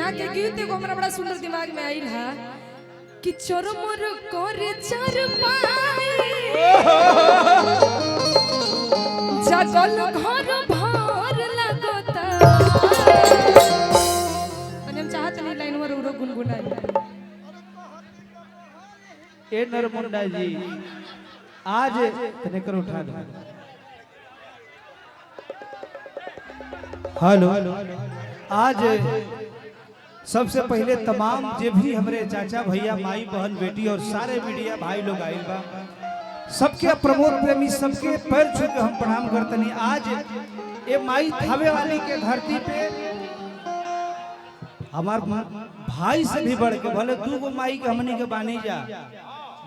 यहाँ के गीत एगो हमरा बड़ा सुंदर दिमाग में आइल है कि चरमर करे चर पाई जगल घर भर लगता हम चाहत नहीं लाइन में रो गुनगुनाई। ए नरमुंडा जी आज तने कर उठा दो। हेलो आज सबसे पहले तमाम जे भी हमारे चाचा भैया माई बहन बेटी और सारे मीडिया भाई लोग आइल बा सबके प्रमोद प्रेमी सबके पैर छू के हम प्रणाम करतनी। आज ये माई थावे वाली के धरती पे हमार भाई से भी बढ़ के भले दू गो माई के हमनी के बानी जा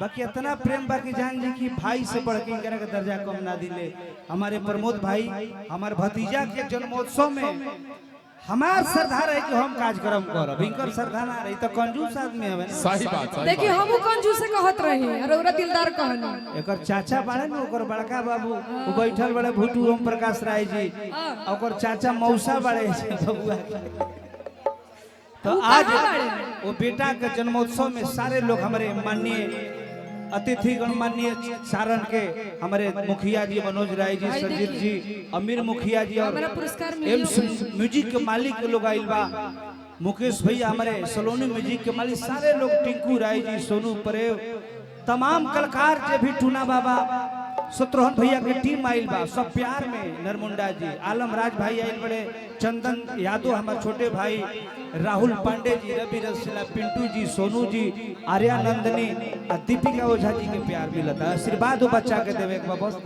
बाकी इतना प्रेम बाकी जान जी कि भाई से बढ़ के इनका दर्जा कम ना दिले। हमारे प्रमोद भाई हमारे भतीजा के जन्मोत्सव में हमार श्रद्धा रहे कि हम कार्यक्रम करब इनकर श्रद्धा ना रही तो कंजूस आदमी हवे ना। सही बात देखिए हम कंजूस से कहत रही और ओरा दिलदार कहनी एकर चाचा बाड़े न ओकर बड़का बाबू वो बैठल बड़े भूटू ओम प्रकाश राय जी ओकर चाचा मौसा बाड़े बबुआ तो आज वो बेटा के जन्मोत्सव में सारे लोग हमारे माननीय अतिथि गणमान्य सारण के हमारे मुखिया जी मनोज राय जी संजीव जी अमीर मुखिया जी और म्यूजिक के मालिक के लोग आइल बा मुकेश भैया हमारे सलोनी म्यूजिक के मालिक सारे लोग टिंकू राय जी सोनू परेव तमाम कलाकार जे भी टूना बाबा शत्रुघ्न भैया की टीम आइल बा सब प्यार में नरमुंडा जी आलम राज भाई आइल बड़े चंदन यादव हमारे छोटे भाई राहुल पांडे जी रवि रसीला पिंटू जी सोनू जी आर्या नंदनी दीपिका ओझा जी के प्यार मिलता आशीर्वाद वो बच्चा के देवे बस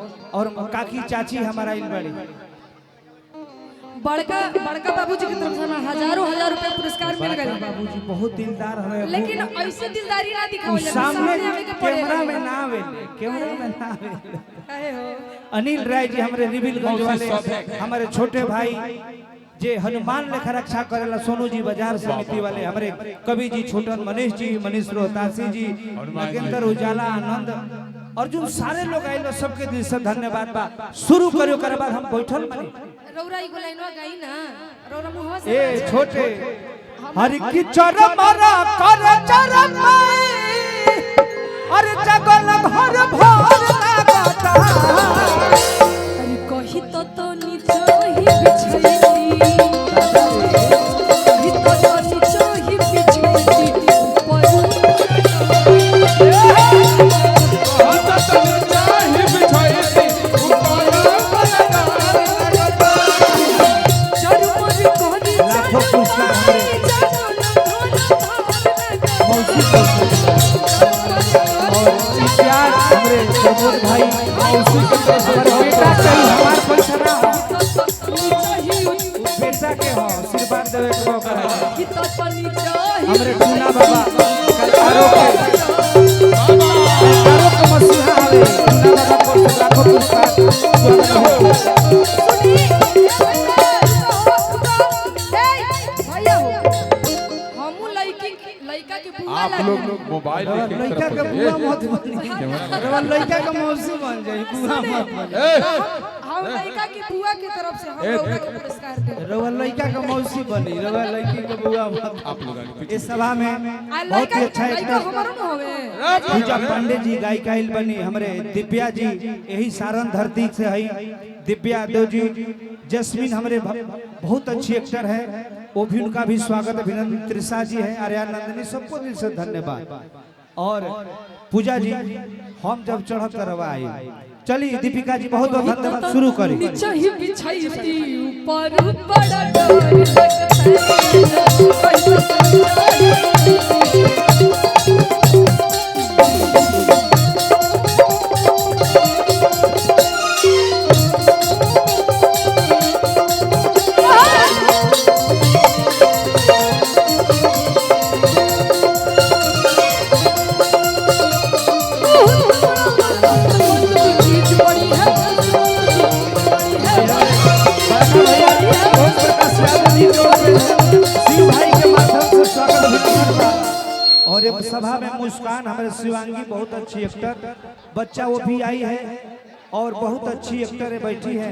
और काकी चाची हमारा आइल बड़ी बड़का बड़का बाबूजी की तरफ से हजारों हजार रुपए पुरस्कार मिल गए। बाबूजी बहुत दिलदार है लेकिन ऐसे दिलदारी ना दिखाओ सामने कैमरा में ना आवे कैमरा में ना आवे काहे हो। अनिल राय जी हमारे रिबिलगंज वाले हमारे छोटे भाई जे हनुमान लेखा रक्षा करेला सोनू जी बाजार समिति वाले हमारे कवि जी छोटन मनीष जी मनीष रोहतासी जी नागेंद्र उजाला आनंद अर्जुन सारे लोग आइल सबके दिल से धन्यवाद बा। शुरू करियो कर बाद हम बैठल बनी रौरा ई गोलाइनवा गाई ना रौरा मुहवा से ए छोटे हरि की चरमरा कर चरमाई अरे जगल घर भर लागता अरे कहि तो नीचो ही बिछैती कहि तो नीचो ही बिछैती ऊपर प्रमोद भाई बेटा के हो आशीर्वाद देवे के मौका हमरे टूना बाबा कलाकारों के मसीहा आवे टूना बाबा को लाखों पुरस्कार आप लोग मोबाइल लड़का का बुआ मत बनी लड़का का मौसी बन जाए बुआ मत बनी हम लड़का की बुआ की तरफ से हम लोग को पुरस्कार दे रवा लड़का का मौसी बनी रवा लड़की का बुआ मत आप लोग इस सभा में बहुत ही अच्छा लड़का हमारो न होवे पूजा पांडे जी गायिका आइल बनी हमरे दिव्या जी यही सारण धरती से है दिव्या देव जी जस्मीन हमरे बहुत अच्छी एक्टर है वो भी उनका भी स्वागत अभिनंदन त्रिषा जी है आर्या नंदनी सबको दिल से धन्यवाद। और पूजा जी हम जब चढ़त रवा आई चलिए दीपिका जी बहुत बहुत धन्यवाद शुरू करें। नीचे ही बिछाईती ऊपर बड़ा डर लगता और ये सभा में मुस्कान हमारे शिवांगी बहुत अच्छी एक्टर बच्चा वो भी आई है और बहुत अच्छी एक्टर बैठी है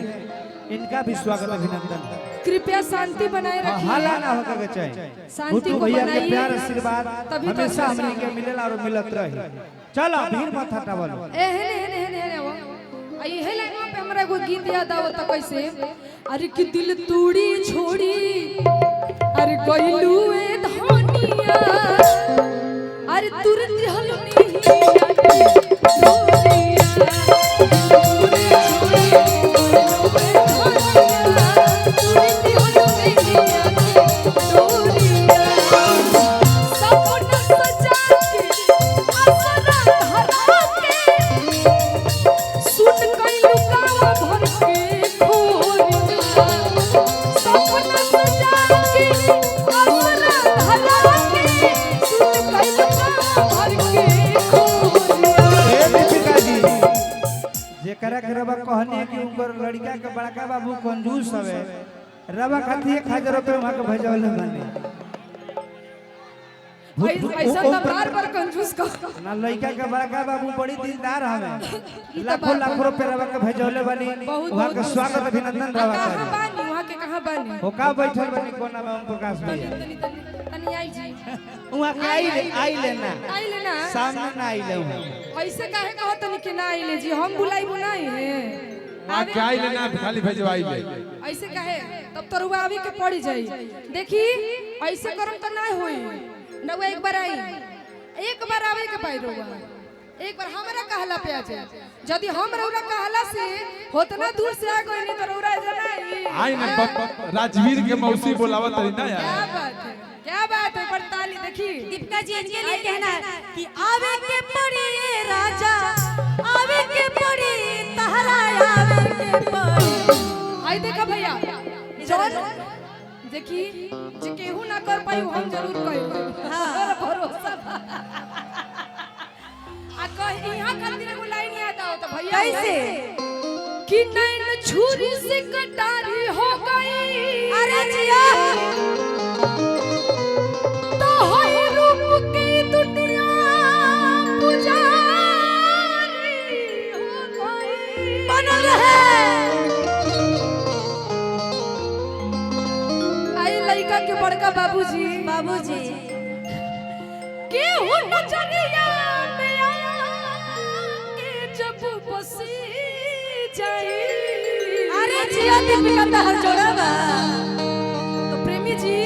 इनका भी स्वागत अभिनंदन। कृपया शांति बनाए रखिए। हाला ना होकर के चाहिए। शांति भुट्टू को भैया के बनाइए, प्यार आशीर्वाद तभी तो हमेशा अच्छा हमनी के मिलेला और मिलत रही। चलो भीड़ मत हटावल। एहने वो यही लाइनवा पे हमरा एगो गीत याद आवत कैसे, अरे कि दिल तोड़ी छोड़ी अरे गइलू ए धनिया अरे तुरंत हलुनी जेकरा के रबा कहनी कि उनकर लड़का के बड़का बाबू कंजूस हवे रबा खाती 1000 रुपए वहां के भेजवले बने ऐसा तो बार कंजूस का ना लड़का के बड़का बाबू बड़ी दिलदार हवे लाखों लाखों रुपए रबा के भेजवले बनी वहां के स्वागत अभिनंदन रबा कहां करे बानी वहां के कहां बानी हो का बैठल बनी कोना में ओम प्रकाश भैया तनी आई जी वहां के आई लेना आई लेना सामने ना आई ले ऐसे काहे कहो तनी कि ना आइले जी हम बुलाई बुनाई है आ क्या ही लेना खाली भेजवाई ले ऐसे काहे तब तो रुआ आवे के पड़ी जाई देखी ऐसे करम त ना होई नवा एक बार आई एक बार आवे के पाई रुआ एक बार हमरा कहला पे आ जाए यदि हम रौरा कहला से होतना दूर से आ गई नहीं तो रौरा जनाई आई ना राजवीर के मौसी बोलावत रही ना यार क्या बात है पड़ताली देखी दीपिका जी इनके लिए कहना कि आवे के पड़ी राजा आवे के पड़ी तहरा आवे के पड़ी आई देखा भैया जौन देखी जे केहू ना कर पाई हम जरूर कही हां भरोसा आ कह यहां खातिर एगो लाइन याद आओ तो भैया कैसे कि नैन छुरी से कटारी हो गई अरे जिया तो होई रूप की दुनिया पुजारी हो गई बनल है आई लड़का के बड़का बाबूजी बाबूजी केहू नजरिया में आके जब बसी जाई अरे जिया दीपिका तहर जोड़ावा तो प्रेमी जी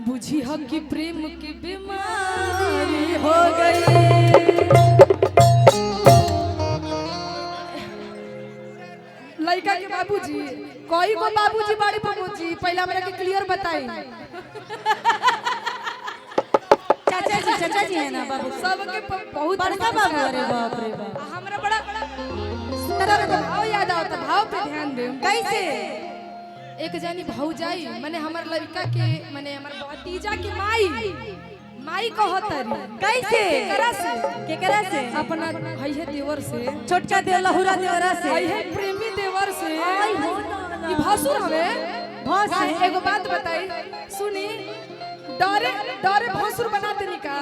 बुझी हो कि प्रेम की बीमारी हो गई लड़का के बाबूजी कोई को बाबूजी बड़ी बाबूजी पहले हमरा के क्लियर बताई चाचा जी है ना बाबू सबके बहुत बड़का बाबू अरे बाप रे बाप हमरा बड़ा सुंदर भाव याद आवता भाव पे ध्यान दे कैसे एक जानी भौजाई माने हमर लड़का के माने हमर भतीजा के माई कहतरी कैसे केकरा से अपना भाई है देवर से छोटका देव लहुरा देवरा से भाई है प्रेमी देवर से आई हो ई भसुर हवे भस एगो बात बताई सुनी डरे भसुर बनाते निका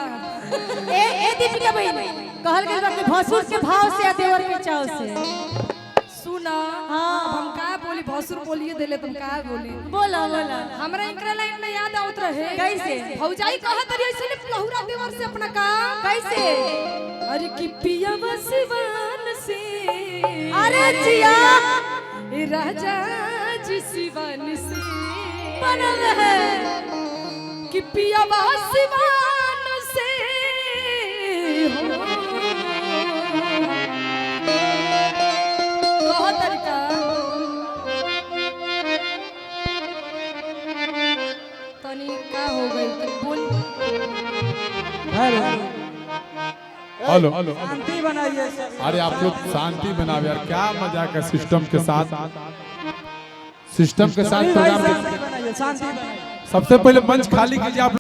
ए दीपिका बहन कहल के बात भसुर के भाव से या देवर के चाव से सुना हाँ। अब हम का बोली भसुर बोलिए देले तुम का बोली बोला हमरा इनकरा लाइन में याद आवत रहे कैसे? भौजाई कहत रही ऐसे लहुरा देवर से अपना काम कैसे अरे कि पिया सिवान से अरे जिया ए राजा जी सिवान से बनल है कि पिया सिवान से हो कहो तरीका तनी का हो गई तनी बोल हेलो शांति बनाइए अरे आप लोग शांति बनाओ यार क्या मजाक है सिस्टम के साथ प्रोग्राम बनाइए शांति बनाइए सबसे पहले मंच खाली कीजिए आप